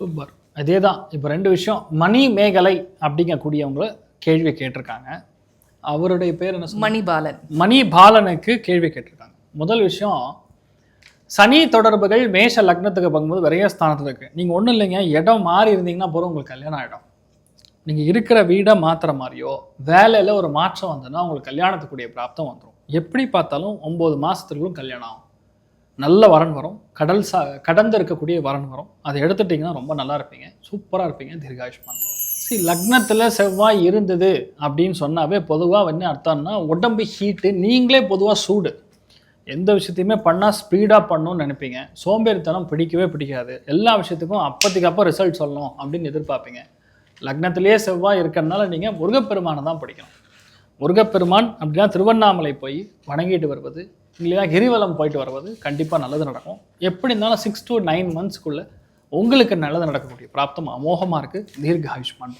Super. அதே தான். இப்போ 2 விஷயம். மணி மேகலை அப்படிங்கக்கூடியவங்கள கேள்வி கேட்டிருக்காங்க. அவருடைய பேர் என்ன சொன்னாங்க? மணிபாலன். மணிபாலனுக்கு கேள்வி கேட்டிருக்காங்க. முதல் விஷயம், சனி தொடர்புகள் மேஷ லக்னத்துக்கு பார்க்கும்போது விரயஸ்தானத்தில் இருக்குது. நீங்கள் ஒன்றும் இல்லைங்க, இடம் மாறி இருந்தீங்கன்னா போகிற உங்களுக்கு கல்யாணம் ஆகிடும். நீங்கள் இருக்கிற வீடை மாற்றுற மாதிரியோ வேலையில் ஒரு மாற்றம் வந்ததுன்னா உங்களுக்கு கல்யாணத்துக்குரிய பிராப்தம் வந்துடும். எப்படி பார்த்தாலும் 9 மாதத்துக்குள்ளும் கல்யாணம் ஆகும். நல்ல வரன் வரும், கடந்து இருக்கக்கூடிய வரன் வரும். அதை எடுத்துட்டிங்கன்னா ரொம்ப நல்லா இருப்பீங்க, சூப்பராக இருப்பீங்க, தீர்காயுஷ்மான். லக்னத்தில் செவ்வாய் இருந்தது அப்படின்னு சொன்னாவே பொதுவாக என்ன அர்த்தம்னா உடம்பு ஹீட்டு, நீங்களே பொதுவாக சூடு. எந்த விஷயத்தையுமே பண்ணால் ஸ்பீடாக பண்ணணும்னு நினைப்பீங்க. சோம்பேறித்தனம் பிடிக்கவே பிடிக்காது. எல்லா விஷயத்துக்கும் அப்போதைக்கு அப்போ ரிசல்ட் சொல்லணும் அப்படின்னு எதிர்பார்ப்பீங்க. லக்னத்திலேயே செவ்வாய் இருக்கிறதுனால நீங்கள் முருகப்பெருமானை தான் படிக்கணும். முருகப்பெருமான் அப்படின்னா திருவண்ணாமலை போய் வணங்கிட்டு வருவது, இல்லையா கிரிவலம் போயிட்டு வருவது கண்டிப்பாக நல்லது நடக்கும். எப்படி இருந்தாலும் 6 to 9 monthsக்குள்ளே உங்களுக்கு நல்லது நடக்கக்கூடிய பிராப்தம் அமோகமாக இருக்குது. தீர்காயுஷ்மான்.